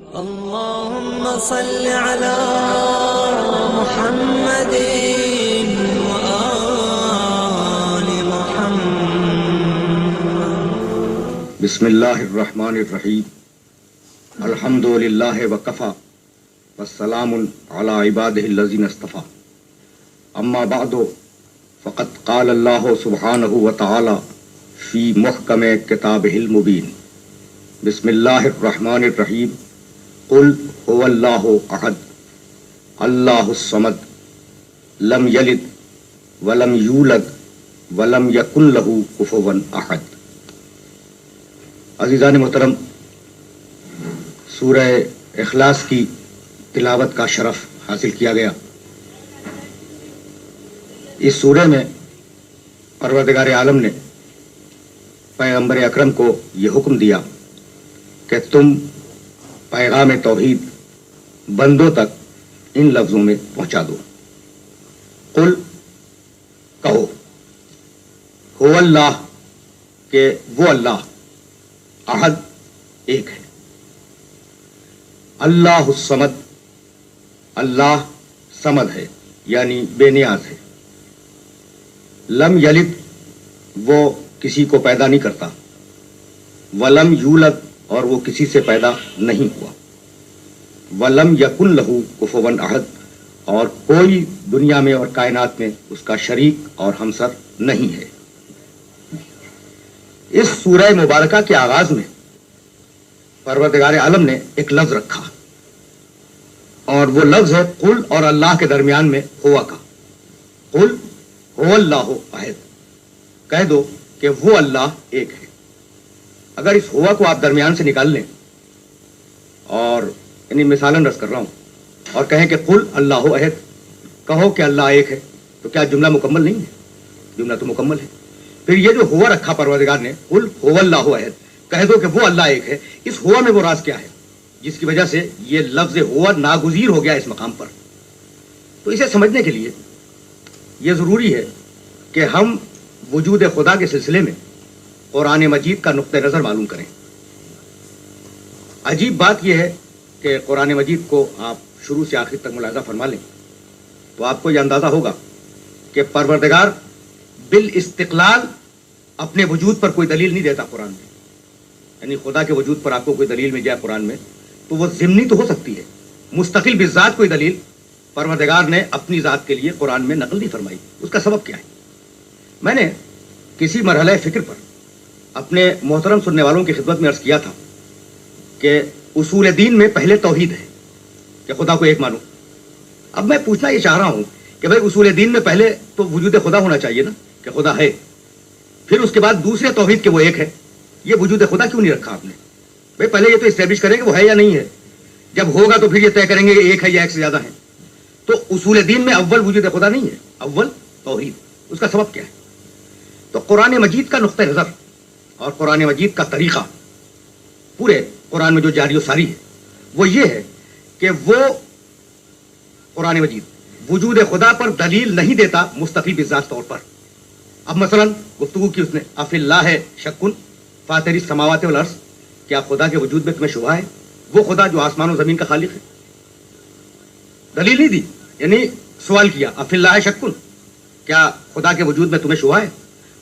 اللهم صل على محمد وآل محمد. بسم اللہ الرحمن الرحیم. الحمد للہ وکفی والسلام علی عبادہ الذین اصطفی. اما بعد فقد قال اللہ سبحانہ وتعالی فی محکم کتابہ المبین. بسم اللہ الرحمن الرحیم. قل هو اللہ احد اللہ الصمد لم یلد ولم یولد ولم یکن لہ کفوا احد. عزیزان محترم، سورہ اخلاص کی تلاوت کا شرف حاصل کیا گیا. اس سورہ میں پروردگار عالم نے پیغمبر اکرم کو یہ حکم دیا کہ تم پیغام توحید بندوں تک ان لفظوں میں پہنچا دو. قل، کہو، هو اللہ، کہ وہ اللہ، احد، ایک ہے. اللہ الصمد، اللہ صمد ہے یعنی بے نیاز ہے. لم یلد، وہ کسی کو پیدا نہیں کرتا. ولم یولد، اور وہ کسی سے پیدا نہیں ہوا. ولم یکن لہ کفوا احد، اور کوئی دنیا میں اور کائنات میں اس کا شریک اور ہمسر نہیں ہے. اس سورہ مبارکہ کے آغاز میں پروردگار عالم نے ایک لفظ رکھا، اور وہ لفظ ہے قل اور اللہ کے درمیان میں ہوا کا. قل هو اللہ احد، کہہ دو کہ وہ اللہ ایک ہے. اگر اس ہوا کو آپ درمیان سے نکال لیں اور یعنی مثالاً رس کر رہا ہوں اور کہیں کہ قل اللہ احد، کہو کہ اللہ ایک ہے، تو کیا جملہ مکمل نہیں ہے؟ جملہ تو مکمل ہے. پھر یہ جو ہوا رکھا پروردگار نے، قل هو اللہ احد، کہہ دو کہ وہ اللہ ایک ہے، اس ہوا میں وہ راز کیا ہے جس کی وجہ سے یہ لفظ ہوا ناگزیر ہو گیا اس مقام پر؟ تو اسے سمجھنے کے لیے یہ ضروری ہے کہ ہم وجود خدا کے سلسلے میں قرآن مجید کا نقطہ نظر معلوم کریں. عجیب بات یہ ہے کہ قرآن مجید کو آپ شروع سے آخر تک ملاحظہ فرما لیں تو آپ کو یہ اندازہ ہوگا کہ پروردگار بالاستقلال اپنے وجود پر کوئی دلیل نہیں دیتا قرآن میں. یعنی خدا کے وجود پر آپ کو کوئی دلیل مل جائے قرآن میں تو وہ ضمنی تو ہو سکتی ہے، مستقل بذات کوئی دلیل پروردگار نے اپنی ذات کے لیے قرآن میں نقل نہیں فرمائی. اس کا سبب کیا ہے؟ میں نے کسی مرحلہ فکر پر اپنے محترم سننے والوں کی خدمت میں عرض کیا تھا کہ اصول دین میں پہلے توحید ہے کہ خدا کو ایک مانو. اب میں پوچھنا یہ چاہ رہا ہوں کہ بھائی اصول دین میں پہلے تو وجود خدا ہونا چاہیے نا، کہ خدا ہے. پھر اس کے بعد دوسرے توحید کہ وہ ایک ہے. یہ وجود خدا کیوں نہیں رکھا آپ نے؟ بھائی پہلے یہ تو اسٹیبلش کریں کہ وہ ہے یا نہیں ہے، جب ہوگا تو پھر یہ طے کریں گے کہ ایک ہے یا ایک سے زیادہ ہے. تو اصول دین میں اول وجود خدا نہیں ہے، اول توحید. اس کا سبب کیا ہے؟ تو قرآن مجید کا نقطہ نظر اور قرآن مجید کا طریقہ پورے قرآن میں جو جاری و ساری ہے وہ یہ ہے کہ وہ قرآن مجید وجود خدا پر دلیل نہیں دیتا مستقل بذات طور پر. اب مثلا گفتگو کی اس نے افی اللہ ہے شکن فاطر السماوات والارض، کیا خدا کے وجود میں تمہیں شبہ ہے؟ وہ خدا جو آسمان و زمین کا خالق ہے. دلیل نہیں دی، یعنی سوال کیا افی اللہ ہے شکن، کیا خدا کے وجود میں تمہیں شبہ ہے؟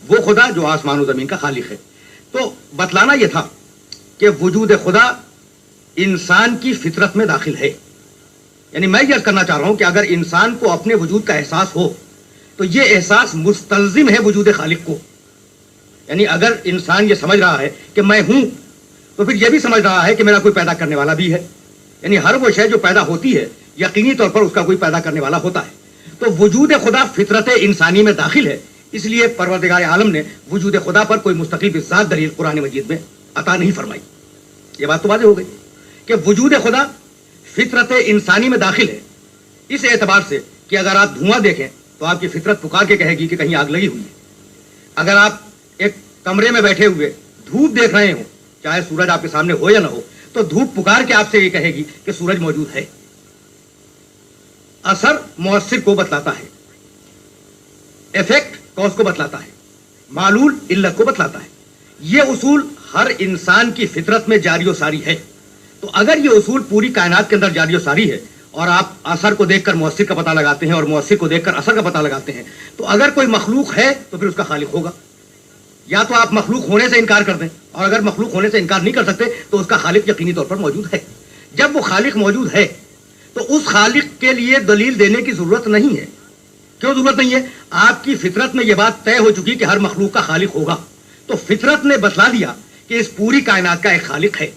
وہ خدا جو آسمان و زمین کا خالق ہے. تو بتلانا یہ تھا کہ وجود خدا انسان کی فطرت میں داخل ہے. یعنی میں یہ عرض کرنا چاہ رہا ہوں کہ اگر انسان کو اپنے وجود کا احساس ہو تو یہ احساس مستلزم ہے وجود خالق کو. یعنی اگر انسان یہ سمجھ رہا ہے کہ میں ہوں تو پھر یہ بھی سمجھ رہا ہے کہ میرا کوئی پیدا کرنے والا بھی ہے. یعنی ہر وہ شے جو پیدا ہوتی ہے یقینی طور پر اس کا کوئی پیدا کرنے والا ہوتا ہے. تو وجود خدا فطرت انسانی میں داخل ہے، اس لیے پروردگار عالم نے وجود خدا پر کوئی مستقل بذات دلیل قرآن مجید میں عطا نہیں فرمائی. یہ بات تو واضح ہو گئی کہ وجود خدا فطرت انسانی میں داخل ہے، اس اعتبار سے کہ اگر آپ دھواں دیکھیں تو آپ کی فطرت پکار کے کہے گی کہ کہیں آگ لگی ہوئی ہے. اگر آپ ایک کمرے میں بیٹھے ہوئے دھوپ دیکھ رہے ہوں، چاہے سورج آپ کے سامنے ہو یا نہ ہو، تو دھوپ پکار کے آپ سے یہ کہے گی کہ سورج موجود ہے. اثر مؤثر کو بتلاتا ہے، ایفیکٹ کاز کو بتلاتا ہے، معلول علت کو بتلاتا ہے. یہ اصول ہر انسان کی فطرت میں جاری و ساری ہے. تو اگر یہ اصول پوری کائنات کے اندر جاری و ساری ہے اور آپ اثر کو دیکھ کر مؤثر کا پتہ لگاتے ہیں اور مؤثر کو دیکھ کر اثر کا پتہ لگاتے ہیں، تو اگر کوئی مخلوق ہے تو پھر اس کا خالق ہوگا. یا تو آپ مخلوق ہونے سے انکار کر دیں، اور اگر مخلوق ہونے سے انکار نہیں کر سکتے تو اس کا خالق یقینی طور پر موجود ہے. جب وہ خالق موجود ہے تو اس خالق کے لیے دلیل دینے کی ضرورت نہیں ہے. کیوں ضرورت نہیں ہے؟ آپ کی فطرت میں یہ بات طے ہو چکی کہ ہر مخلوق کا خالق ہوگا. تو فطرت نے بتلا دیا کہ اس پوری کائنات کا ایک خالق ہے.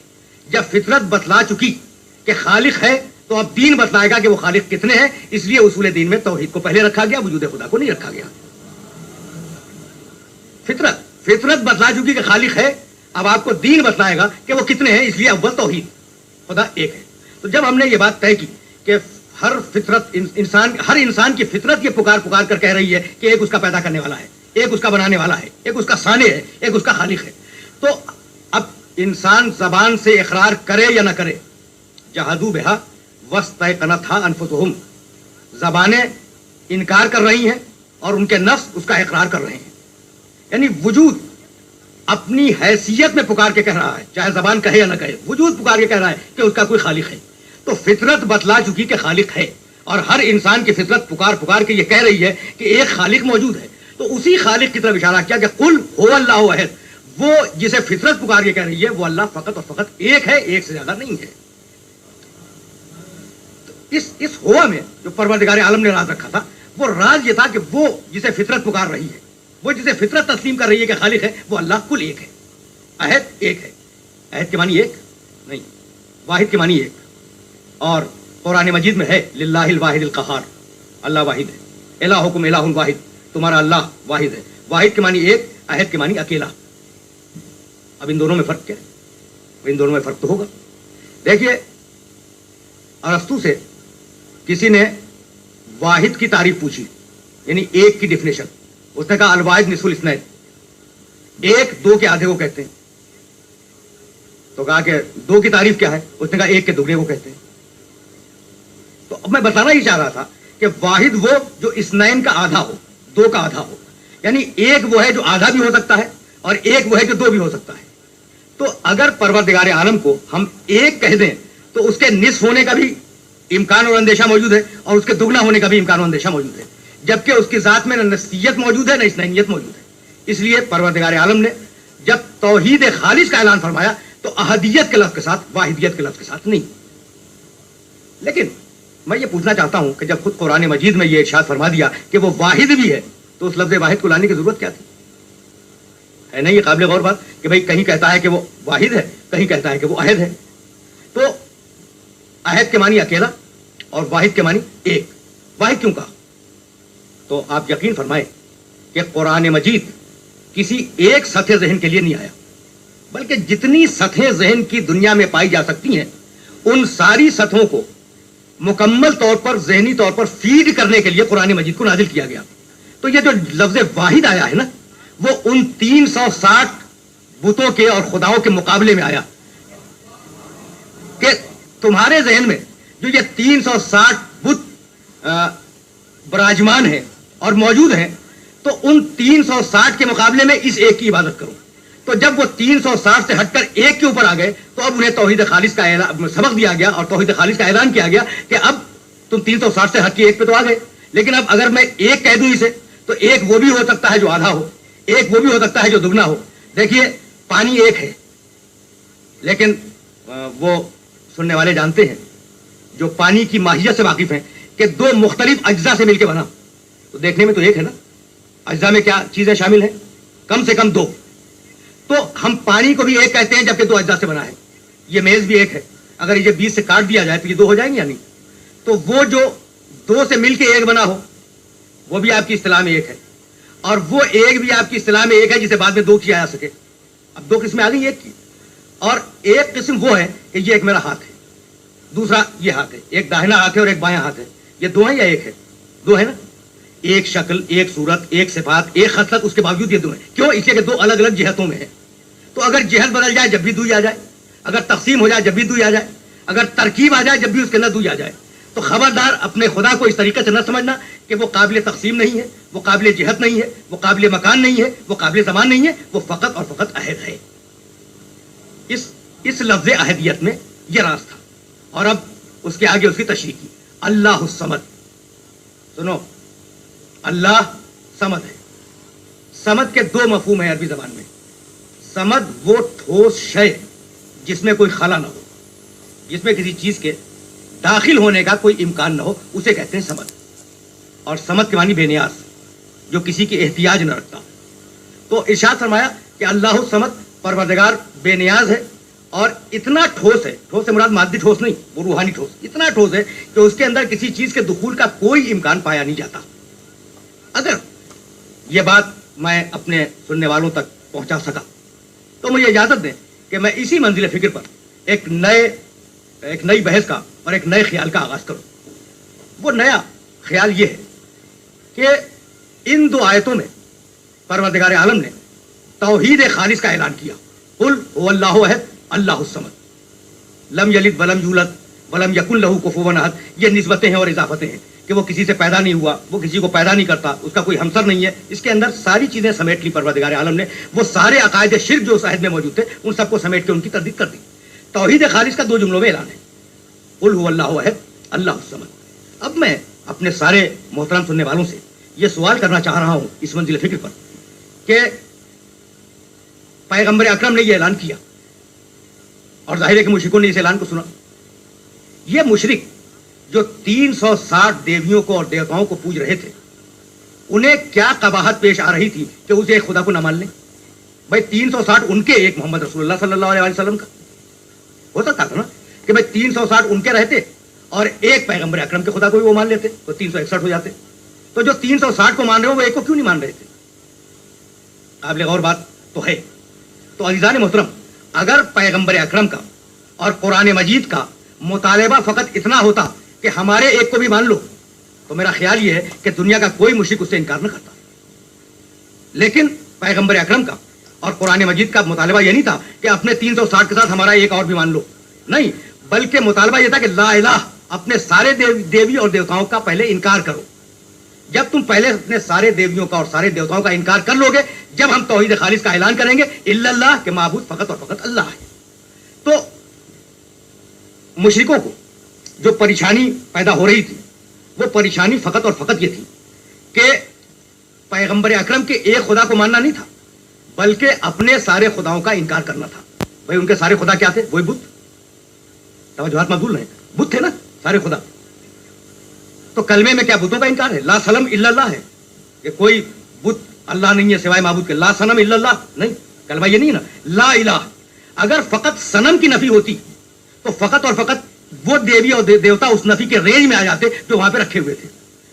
جب فطرت بتلا چکی کہ خالق ہے تو اب دین بتلائے گا کہ وہ خالق کتنے ہیں. اس لیے اصول دین میں توحید کو پہلے رکھا گیا، وجود خدا کو نہیں رکھا گیا. فطرت بتلا چکی کہ خالق ہے، اب آپ کو دین بتلائے گا کہ وہ کتنے ہیں. اس لیے اول توحید، خدا ایک ہے. تو جب ہم نے یہ بات طے کی کہ ہر انسان کی فطرت یہ پکار کر کہہ رہی ہے کہ ایک اس کا پیدا کرنے والا ہے، ایک اس کا بنانے والا ہے، ایک اس کا صانع ہے، ایک اس کا خالق ہے، تو اب انسان زبان سے اقرار کرے یا نہ کرے، جہادو بہا واستیقنتھا انفسہم، زبانیں انکار کر رہی ہیں اور ان کے نفس اس کا اقرار کر رہے ہیں. یعنی وجود اپنی حیثیت میں پکار کے کہہ رہا ہے، چاہے زبان کہے یا نہ کہے، وجود پکار کے کہہ رہا ہے کہ اس کا کوئی خالق ہے. تو فطرت بتلا چکی کہ خالق ہے، اور ہر انسان کی فطرت پکار کے یہ کہہ رہی ہے کہ ایک خالق موجود ہے. تو اسی خالق کی طرف اشارہ کیا کہ قل هو اللہ احد، وہ جسے فطرت پکار کے کہہ رہی ہے وہ اللہ فقط اور فقط ایک ہے، ایک سے زیادہ نہیں ہے. تو اس ہوا میں جو پروردگار عالم نے راز رکھا تھا، وہ راز یہ تھا کہ وہ جسے فطرت پکار رہی ہے، وہ جسے فطرت تسلیم کر رہی ہے کہ خالق ہے، وہ اللہ کل ایک ہے، احد ایک ہے. احد کے معنی ایک نہیں، واحد کے معنی ایک. اور قرآن مجید میں ہے للہ الواحد القہار، اللہ واحد ہے. الہکم الہ واحد، تمہارا اللہ واحد ہے. واحد کے معنی ایک، احد کے معنی اکیلا. اب ان دونوں میں فرق کیا ہے؟ ان دونوں میں فرق تو ہوگا. دیکھیے، ارسطو سے کسی نے واحد کی تعریف پوچھی، یعنی ایک کی ڈیفینیشن. اس نے کہا الواحد نصف الاثنین، ایک دو کے آدھے کو کہتے ہیں. تو کہا کہ دو کی تعریف کیا ہے؟ اس نے کہا ایک کے دگنے کو کہتے ہیں. تو اب میں بتانا ہی چاہ رہا تھا کہ واحد وہ جو اثنین کا آدھا ہو، دو کا آدھا ہو. یعنی ایک وہ ہے جو آدھا بھی ہو سکتا ہے اور ایک وہ ہے جو دو بھی ہو سکتا ہے. تو اگر پروردگار عالم کو ہم ایک کہہ دیں تو اس کے نصف ہونے کا بھی امکان اور اندیشہ موجود ہے، اور اس کے دگنا ہونے کا بھی امکان اور اندیشہ موجود ہے. جبکہ اس کی ذات میں نہ نسیت موجود ہے نہ اثنینیت موجود ہے. اس لیے پروردگار عالم نے جب توحید خالص کا اعلان فرمایا تو احدیت کے لفظ کے ساتھ، واحدیت کے لفظ کے ساتھ نہیں. لیکن میں یہ پوچھنا چاہتا ہوں کہ جب خود قرآن مجید میں یہ ارشاد فرما دیا کہ وہ واحد بھی ہے تو اس لفظ واحد کو لانے کی ضرورت کیا تھی؟ ہے نہیں یہ قابل غور بات کہ بھئی کہیں کہتا ہے کہ وہ واحد ہے، کہیں کہتا ہے کہ وہ احد ہے. تو احد کے معنی اکیلا اور واحد کے معنی ایک. واحد کیوں کہا؟ تو آپ یقین فرمائیں کہ قرآن مجید کسی ایک سطح ذہن کے لیے نہیں آیا، بلکہ جتنی سطحیں ذہن کی دنیا میں پائی جا سکتی ہیں ان ساری سطحوں کو مکمل طور پر ذہنی طور پر فیڈ کرنے کے لیے قرآن مجید کو نازل کیا گیا. تو یہ جو لفظ واحد آیا ہے نا، وہ ان 360 بتوں کے اور خداؤں کے مقابلے میں آیا کہ تمہارے ذہن میں جو یہ 360 بت براجمان ہیں اور موجود ہیں، تو ان 360 کے مقابلے میں اس ایک کی عبادت کرو. تو جب وہ 360 سے ہٹ کر ایک کے اوپر آ گئے تو اب انہیں توحید خالص کا سبق دیا گیا اور توحید خالص کا اعلان کیا گیا کہ اب تم 360 سے ہٹ کے ایک پہ تو آ گئے، لیکن اب اگر میں ایک کہہ دوں اسے تو ایک وہ بھی ہو سکتا ہے جو آدھا ہو، ایک وہ بھی ہو سکتا ہے جو دگنا ہو. دیکھیے، پانی ایک ہے، لیکن وہ سننے والے جانتے ہیں جو پانی کی ماہیت سے واقف ہیں کہ دو مختلف اجزاء سے مل کے بنا. تو دیکھنے میں تو ایک ہے نا، اجزاء میں کیا چیزیں شامل ہیں؟ کم سے کم دو. تو ہم پانی کو بھی ایک کہتے ہیں جبکہ دو اجزاء سے بنا ہے. یہ میز بھی ایک ہے، اگر یہ 20 سے کاٹ دیا جائے تو یہ دو ہو جائیں گے یا نہیں؟ تو وہ جو دو سے مل کے ایک بنا ہو وہ بھی آپ کی اصطلاح میں ایک ہے، اور وہ ایک بھی آپ کی اصطلاح میں ایک ہے جسے بعد میں دو کیا جا سکے. اب دو قسمیں آ گئی ایک کی، اور ایک قسم وہ ہے کہ یہ ایک میرا ہاتھ ہے، دوسرا یہ ہاتھ ہے، ایک داہنا ہاتھ ہے اور ایک بایاں ہاتھ ہے. یہ دو ہیں یا ایک ہے؟ دو ہے نا. ایک شکل، ایک صورت، ایک صفات، ایک خصلت، اس کے باوجود یہ دو ہیں. کیوں؟ اس لیے کہ دو الگ الگ جہتوں میں ہیں. تو اگر جہت بدل جائے جب بھی دوئی آ جائے، اگر تقسیم ہو جائے جب بھی دوئی آ جائے، اگر ترکیب آ جائے جب بھی اس کے اندر دوئی آ جائے. تو خبردار اپنے خدا کو اس طریقے سے نہ سمجھنا کہ وہ قابل تقسیم نہیں ہے، وہ قابل جہت نہیں ہے، وہ قابل مکان نہیں ہے، وہ قابل زمان نہیں ہے، وہ فقط اور فقط احد ہے. اس لفظ احدیت میں یہ راز تھا. اور اب اس کے آگے اس کی تشریح کی, اللہ الصمد. سنو, اللہ صمد ہے. صمد کے دو مفہوم ہیں عربی زبان میں. صمد وہ ٹھوس شے جس میں کوئی خلا نہ ہو, جس میں کسی چیز کے داخل ہونے کا کوئی امکان نہ ہو, اسے کہتے ہیں صمد. اور صمد کے معنی بے نیاز, جو کسی کی احتیاج نہ رکھتا. تو ارشاد فرمایا کہ اللہ الصمد, پروردگار بے نیاز ہے اور اتنا ٹھوس ہے. ٹھوس سے مراد مادی ٹھوس نہیں, وہ روحانی ٹھوس. اتنا ٹھوس ہے کہ اس کے اندر کسی چیز کے دخول کا کوئی امکان پایا نہیں جاتا. اگر یہ بات میں اپنے سننے والوں تک پہنچا سکا تو مجھے اجازت دیں کہ میں اسی منزل فکر پر ایک نئی بحث کا اور ایک نئے خیال کا آغاز کروں. وہ نیا خیال یہ ہے کہ ان دو آیتوں میں پروردگار عالم نے توحید خالص کا اعلان کیا. قل هو اللہ احد اللہ الصمد, لم یلد ولم یولد ولم یکن لہ کفوا احد. یہ نسبتیں ہیں اور اضافتیں ہیں کہ وہ کسی سے پیدا نہیں ہوا, وہ کسی کو پیدا نہیں کرتا, اس کا کوئی ہمسر نہیں ہے. اس کے اندر ساری چیزیں سمیٹ لی پروردگار عالم نے. وہ سارے عقائد شرک جو اس عہد میں موجود تھے ان سب کو سمیٹ کے ان کی تردید کر دی. توحید خالص کا دو جملوں میں اعلان ہے, قل هو اللہ احد اللہ الصمد. اب میں اپنے سارے محترم سننے والوں سے یہ سوال کرنا چاہ رہا ہوں اس منزل فکر پر کہ پیغمبر اکرم نے یہ اعلان کیا اور ظاہر ہے کہ مشرکوں نے اس اعلان کو سنا. یہ مشرک جو 360 دیویوں کو اور دیوتاؤں کو پوج رہے تھے, انہیں کیا قباحت پیش آ رہی تھی کہ اسے ایک خدا کو نہ مان لیں؟ بھائی 360 ان کے, ایک محمد رسول اللہ صلی اللہ علیہ وسلم کا. ہو سکتا تھا نا کہ بھائی 360 ان کے رہتے اور ایک پیغمبر اکرم کے خدا کو بھی وہ مان لیتے تو 361 ہو جاتے. تو جو 360 کو مان رہے ہو وہ ایک کو کیوں نہیں مان رہے تھے؟ قابل غور بات تو ہے. تو عزیزان محترم, اگر پیغمبر اکرم کا اور قرآن مجید کا مطالبہ فقط اتنا ہوتا کہ ہمارے ایک کو بھی مان لو, تو میرا خیال یہ ہے کہ دنیا کا کوئی مشرک اس سے انکار نہ کرتا. لیکن پیغمبر اکرم کا اور قرآن مجید کا مطالبہ یہ نہیں تھا کہ اپنے 360 کے ساتھ ہمارا ایک اور بھی مان لو. نہیں, بلکہ مطالبہ یہ تھا کہ لا الہ, اپنے سارے دیوی اور دیوتاؤں کا پہلے انکار کرو. جب تم پہلے اپنے سارے دیویوں کا اور سارے دیوتاؤں کا انکار کر لو گے, جب ہم توحید خالص کا اعلان کریں گے الا اللہ کہ معبود فقط اور فقط اللہ ہے. تو مشرکوں کو جو پریشانی پیدا ہو رہی تھی وہ پریشانی فقط اور فقط یہ تھی کہ پیغمبر اکرم کے ایک خدا کو ماننا نہیں تھا, بلکہ اپنے سارے خداؤں کا انکار کرنا تھا. بھائی ان کے سارے خدا کیا تھے؟ وہی بت. توجہات مقبول ہیں, بت تھے نا سارے خدا. تو کلمے میں کیا بتوں کا انکار ہے؟ لا صنم الا اللہ ہے, کہ کوئی بت اللہ نہیں ہے سوائے معبود کے. لا صنم الا اللہ نہیں, کلمہ یہ نہیں ہے نا. لا الہ, اگر فقط صنم کی نفی ہوتی تو فقط اور فقط وہ دیوی اور دیوتا اس نفی کے رینج میں آ جاتے جو وہاں پہ رکھے ہوئے تھے.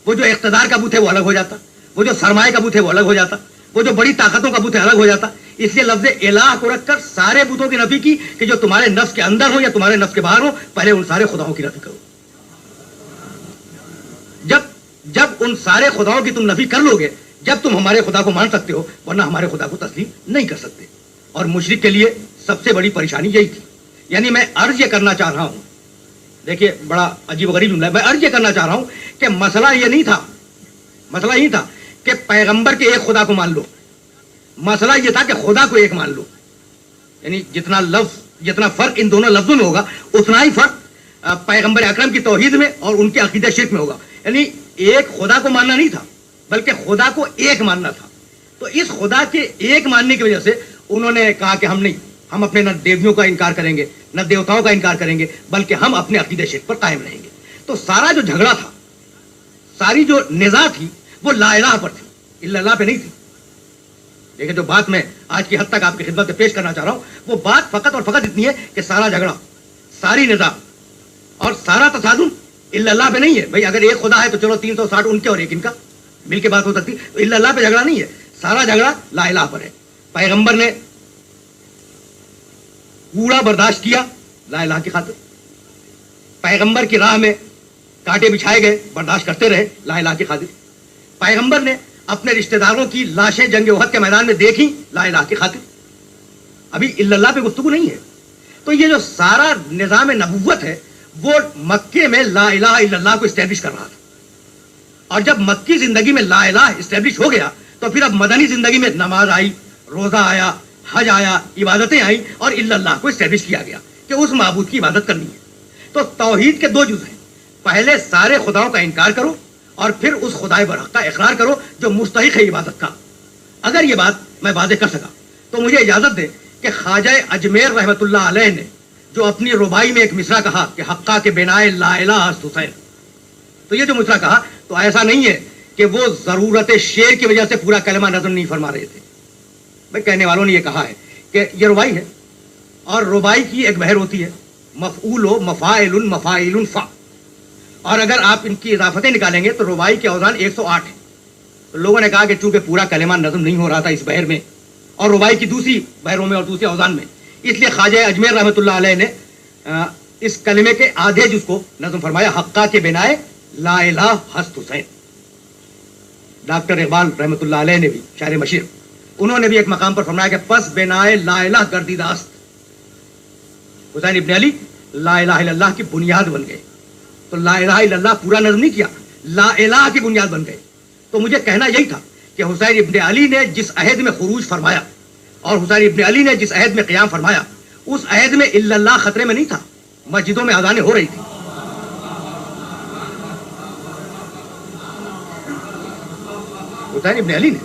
وہ جو اقتدار کا بت ہے وہ الگ ہو جاتا, وہ جو سرمایہ کا بت ہے وہ الگ ہو جاتا, وہ جو بڑی طاقتوں کا بت ہے الگ ہو جاتا. اس لیے لفظ الہ کو رکھ کر سارے بتوں کی نفی کی کہ جو تمہارے نفس کے اندر ہو یا تمہارے نفس کے باہر ہو, پہلے ان سارے خداؤں کی نفی کرو. جب ان سارے خداؤں کی تم نفی کر لو گے, جب تم ہمارے خدا کو مان سکتے ہو, ورنہ ہمارے خدا کو تسلیم نہیں کر سکتے. اور مشرک کے لیے سب سے بڑی پریشانی یہی تھی. یعنی میں عرض یہ کرنا چاہ رہا ہوں, دیکھیے بڑا عجیب و غریب جملہ ہے, میں عرض یہ کرنا چاہ رہا ہوں کہ مسئلہ یہ نہیں تھا, مسئلہ یہ تھا کہ پیغمبر کے ایک خدا کو مان لو. مسئلہ یہ تھا کہ خدا کو ایک مان لو. یعنی جتنا فرق ان دونوں لفظوں میں ہوگا اتنا ہی فرق پیغمبر اکرم کی توحید میں اور ان کے عقیدہ شرک میں ہوگا. یعنی ایک خدا کو ماننا نہیں تھا بلکہ خدا کو ایک ماننا تھا. تو اس خدا کے ایک ماننے کی وجہ سے انہوں نے کہا کہ ہم اپنے نہ دیویوں کا انکار کریں گے نہ دیوتاؤں کا انکار کریں گے, بلکہ ہم اپنے عقیدہ شرک پر قائم رہیں گے. تو سارا جو جھگڑا تھا, ساری جو نزاع تھی, وہ لا الہ پر تھی, الا اللہ پہ نہیں تھی. لیکن جو بات میں آج کی حد تک آپ کی خدمت میں پیش کرنا چاہ رہا ہوں وہ بات فقط اور فقط اتنی ہے کہ سارا جھگڑا, ساری نزاع اور سارا تصادم الا اللہ پہ نہیں ہے. بھائی اگر ایک خدا ہے تو چلو 360 ان کے اور ایک ان کا مل کے بات ہو سکتی, تو الا اللہ پہ جھگڑا نہیں ہے, سارا جھگڑا لا الہ پر ہے. پیغمبر نے کوڑا برداشت کیا لا الہ کی خاطر, پیغمبر کی راہ میں کانٹے بچھائے گئے, برداشت کرتے رہے لا الہ کی خاطر. پیغمبر نے اپنے رشتہ داروں کی لاشیں جنگ احد کے میدان میں دیکھی لا الہ کی خاطر. ابھی الا اللہ پہ گفتگو نہیں ہے. تو یہ جو سارا نظام نبوت ہے وہ مکے میں لا الہ الا اللہ کو اسٹیبلش کر رہا تھا, اور جب مکی زندگی میں لا الہ اسٹیبلش ہو گیا تو پھر اب مدنی زندگی میں نماز آئی, روزہ آیا, حج آیا, عبادتیں آئیں اور الا اللہ کو اسٹیبلش کیا گیا. کہ اس معبود کی عبادت کرنی ہے. تو توحید کے دو جز ہیں. پہلے سارے خداؤں کا انکار کرو اور پھر اس خدائے برحق کا اقرار کرو جو مستحق ہے عبادت کا. اگر یہ بات میں واضح کر سکا تو مجھے اجازت دیں کہ خواجہ اجمیر رحمۃ اللہ علیہ نے جو اپنی ربائی میں ایک مصرع کہا کہ حقہ کے بنائے لا الہ ہست حسین، تو یہ جو مصرع کہا تو ایسا نہیں ہے کہ وہ ضرورت شعر کی وجہ سے پورا کلمہ نظم نہیں فرما رہے تھے. بھائی کہنے والوں نے یہ کہا ہے کہ یہ ربائی ہے اور ربائی کی ایک بحر ہوتی ہے مفعول و مفاعل مفاعل فا، اور اگر آپ ان کی اضافتیں نکالیں گے تو ربائی کے اوزان 108 ہیں. تو لوگوں نے کہا کہ چونکہ پورا کلمہ نظم نہیں ہو رہا تھا اس بحر میں اور ربائی کی دوسری بحروں میں اور دوسرے اوزان میں، اس لیے خواجہ اجمیر رحمۃ اللہ علیہ نے اس کلمے کے آدھے جز کو نظم فرمایا حقہ کے بنائے لا الہ ہست حسین. ڈاکٹر اقبال رحمۃ اللہ علیہ نے بھی شاعر مشیر، انہوں نے بھی ایک مقام پر فرمایا کہ پس بنائے لا الہ گردیداست. حسین ابن علی لا الہ الا اللہ کی بنیاد بن گئے. تو لا الہ الا اللہ پورا نظم نہیں کیا، لا الہ کی بنیاد بن گئے. تو مجھے کہنا یہی تھا کہ حسین ابن علی نے جس عہد میں خروج فرمایا اور حسین ابن علی نے جس عہد میں قیام فرمایا اس عہد میں الا اللہ خطرے میں نہیں تھا، مسجدوں میں اذانیں ہو رہی تھی. حسین ابن علی نے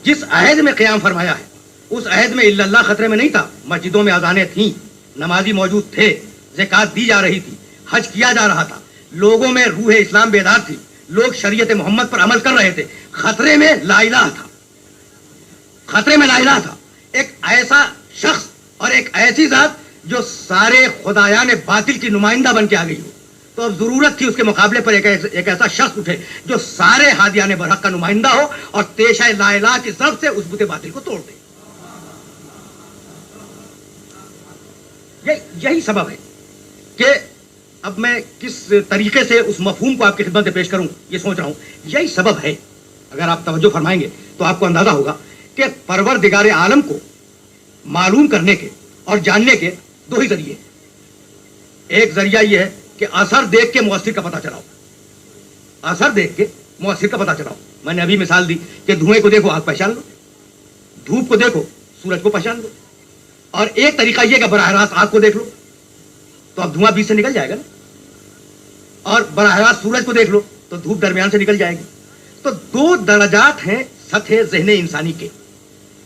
جس عہد میں قیام فرمایا ہے اس عہد میں الا اللہ خطرے میں نہیں تھا، مسجدوں میں اذانیں تھیں، نمازی موجود تھے، زکات دی جا رہی تھی، حج کیا جا رہا تھا، لوگوں میں روح اسلام بیدار تھی، لوگ شریعت محمد پر عمل کر رہے تھے. خطرے میں لا الہ تھا، خطرے میں لا الہ تھا. ایک ایسا شخص اور ایک ایسی ذات جو سارے خدایان باطل کی نمائندہ بن کے آ گئی ہو، تو اب ضرورت تھی اس کے مقابلے پر ایک ایسا شخص اٹھے جو سارے ہادیان برحق کا نمائندہ ہو اور تیشہ لا الہ کی ضرب سے اس بت باطل کو توڑ دے. یہی سبب ہے کہ اب میں کس طریقے سے اس مفہوم کو آپ کی خدمت میں پیش کروں یہ سوچ رہا ہوں. یہی سبب ہے، اگر آپ توجہ فرمائیں گے تو آپ کو اندازہ ہوگا کہ پروردگار عالم کو معلوم کرنے کے اور جاننے کے دو ہی ذریعے. ایک ذریعہ یہ ہے کہ اثر دیکھ کے مؤثر کا پتہ چلاؤ، اثر دیکھ کے مؤثر کا پتہ چلاؤ. میں نے ابھی مثال دی کہ دھوئیں کو دیکھو آگ پہچان لو، دھوپ کو دیکھو سورج کو پہچان لو. اور ایک طریقہ یہ کہ براہ راست آگ کو دیکھ لو تو اب دھواں بیچ سے نکل جائے گا نا، اور براہ راست سورج کو دیکھ لو تو دھوپ درمیان سے نکل جائے گی. تو دو درجات ہیں سطح ذہن انسانی کے.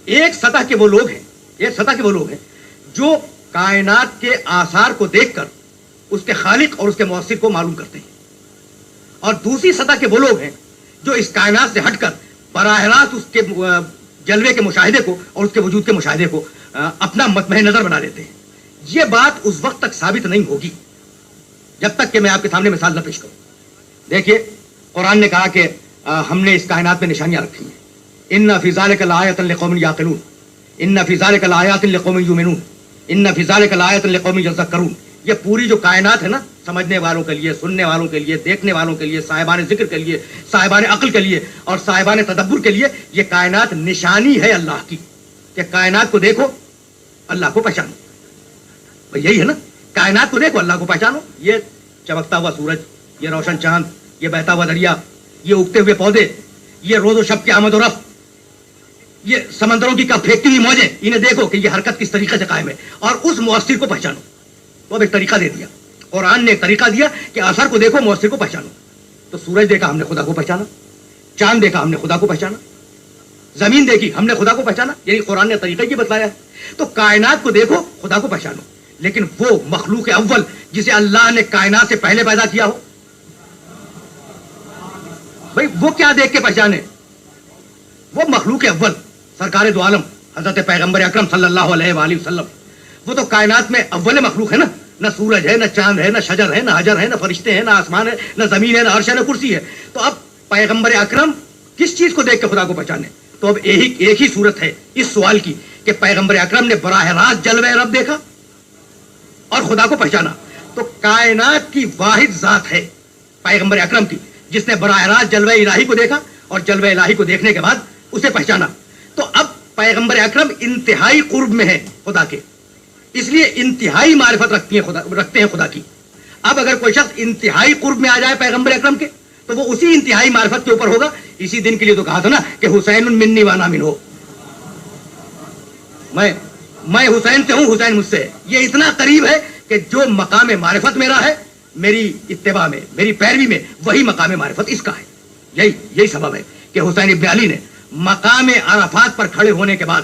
ایک سطح کے وہ لوگ ہیں جو کائنات کے آثار کو دیکھ کر اس کے خالق اور اس کے مؤثر کو معلوم کرتے ہیں، اور دوسری سطح کے وہ لوگ ہیں جو اس کائنات سے ہٹ کر براہ راست اس کے جلوے کے مشاہدے کو اور اس کے وجود کے مشاہدے کو اپنا مطمئن نظر بنا لیتے ہیں. یہ بات اس وقت تک ثابت نہیں ہوگی جب تک کہ میں آپ کے سامنے مثال نہ پیش کروں. دیکھیے قرآن نے کہا کہ ہم نے اس کائنات میں نشانیاں رکھی ہیں. ان فی ذلک لآیۃ لقوم یعقلون، ان فی ذلک لآیات لقوم یؤمنون، ان فی ذلک لآیۃ لقوم یذکرون. یہ پوری جو کائنات ہے نا، سمجھنے والوں کے لیے، سننے والوں کے لیے، دیکھنے والوں کے لیے، صاحبان ذکر کے لیے، صاحبان عقل کے لیے اور صاحبان تدبر کے لیے، یہ کائنات نشانی ہے اللہ کی کہ کائنات کو دیکھو اللہ کو پہچانو. بھئی یہی ہے نا، کائنات کو دیکھو اللہ کو پہچانو. یہ چمکتا ہوا سورج، یہ روشن چاند، یہ بہتا ہوا دریا، یہ اگتے ہوئے پودے، یہ روز و شب کی آمد و رفت، یہ سمندروں کی کب پھینکتی ہوئی موجیں، انہیں دیکھو کہ یہ حرکت کس طریقے سے قائم ہے اور اس مؤثر کو پہچانو. تو اب ایک طریقہ دے دیا قرآن نے، ایک طریقہ دیا کہ اثر کو دیکھو مؤثر کو پہچانو. تو سورج دیکھا ہم نے خدا کو پہچانا، چاند دیکھا ہم نے خدا کو پہچانا، زمین دیکھی ہم نے خدا کو پہچانا. یعنی قرآن نے طریقہ یہ بتلایا ہے. تو کائنات کو دیکھو خدا کو پہچانو، لیکن وہ مخلوق اول جسے اللہ نے کائنات سے پہلے پیدا کیا ہو، بھئی وہ کیا دیکھ کے پہچانے؟ وہ مخلوق اول سرکار دو عالم حضرت پیغمبر اکرم صلی اللہ علیہ وآلہ وسلم، وہ تو کائنات میں اول مخلوق ہے نا. نہ سورج ہے، نہ چاند ہے، نہ شجر ہے، نہ حجر ہے، نہ فرشتے ہیں، نہ آسمان ہے، نہ زمین ہے، نہ عرش ہے، نہ کرسی ہے. تو اب پیغمبر اکرم کس چیز کو دیکھ کے خدا کو پہچانے؟ تو اب ایک ہی صورت ہے اس سوال کی کہ پیغمبر اکرم نے براہ راست جلوہ رب دیکھا اور خدا کو پہچانا. تو کائنات کی واحد ذات ہے پیغمبر اکرم کی جس نے براہ راست جلوہ الہی کو دیکھا اور جلوہ الہی کو دیکھنے کے بعد اسے پہچانا. تو اب پیغمبر اکرم انتہائی قرب میں ہے خدا کے، اس لیے انتہائی معرفت رکھتے ہیں خدا کی. اب اگر کوئی شخص انتہائی قرب میں آ جائے پیغمبر اکرم کے تو وہ اسی انتہائی معرفت کے اوپر ہوگا. اسی دن کے لیے تو کہا تھا نا کہ حسین منی وانا من ہو، میں حسین سے ہوں، حسین مجھ سے ہے. یہ اتنا قریب ہے کہ جو مقام معرفت میرا ہے میری اتباع میں میری پیروی میں وہی مقام معرفت اس کا ہے. یہی سبب ہے کہ حسین ابن علی نے مقام عرفات پر کھڑے ہونے کے بعد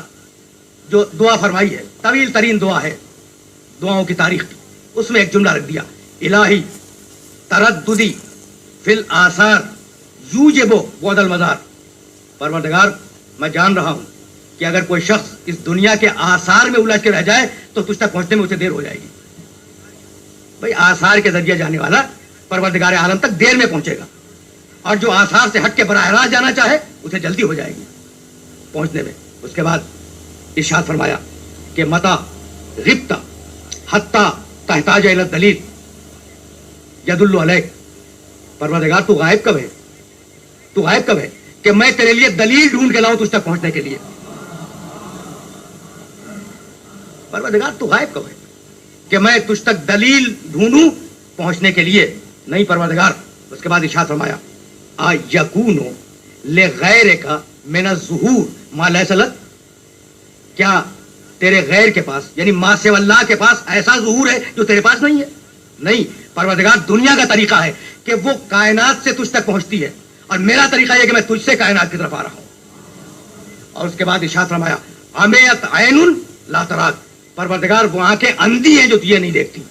جو دعا فرمائی ہے, طویل ترین دعا ہے دعاؤں کی تاریخ کی, اس میں ایک جملہ رکھ دیا, الہی ترددی فی الآثار یوجب بعد المزار. پروردگار میں جان رہا ہوں کہ اگر کوئی شخص اس دنیا کے آثار میں الجھ کے رہ جائے تو تجھ تک پہنچنے میں اسے دیر ہو جائے گی. بھائی آثار کے ذریعے جانے والا پروردگار عالم تک دیر میں پہنچے گا, اور جو آثار سے ہٹ کے براہ راست جانا چاہے اسے جلدی ہو جائے گی پہنچنے میں. اس کے بعد ارشاد فرمایا کہ متا غبت حتی تحتاج الی الدلیل یدل علیک. پروردگار تو غائب کب ہے, تو غائب کب ہے کہ میں تیرے لیے دلیل ڈھونڈ کے لاؤں تجھ تک پہنچنے کے لیے. پروردگار تو غائب کب ہے کہ میں تجھ تک دلیل ڈھونڈوں پہنچنے کے لیے. نہیں پروردگار. اس کے بعد ارشاد فرمایا یکون لغیرک من الظہور ما لیس لک. کیا تیرے غیر کے پاس یعنی ما سوی اللہ کے پاس ایسا ظہور ہے جو تیرے پاس نہیں ہے؟ نہیں پروردگار, دنیا کا طریقہ ہے کہ وہ کائنات سے تجھ تک پہنچتی ہے, اور میرا طریقہ یہ کہ میں تجھ سے کائنات کی طرف آ رہا ہوں. اور اس کے بعد ارشاد فرمایا امیت عین لا تراک. پروردگار وہ آنکھیں اندھی ہیں جو تجھے نہیں دیکھتی.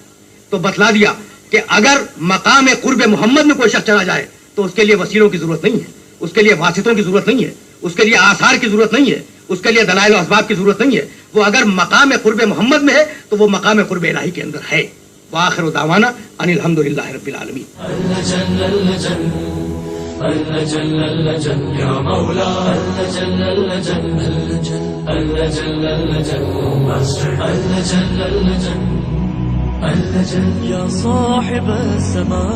تو بتلا دیا کہ اگر مقام قرب محمد میں کوئی شخص چلا جائے تو اس کے لیے وسیلوں کی ضرورت نہیں ہے, اس کے لیے واسطوں کی ضرورت نہیں ہے, اس کے لیے آثار کی ضرورت نہیں ہے, اس کے لیے دلائل و اسباب کی ضرورت نہیں ہے. وہ اگر مقام قرب محمد میں ہے تو وہ مقام قرب الہی کے اندر ہے. وآخر دعوانا ان الحمدللہ رب العالمین. يا مولا يا صاحب السماء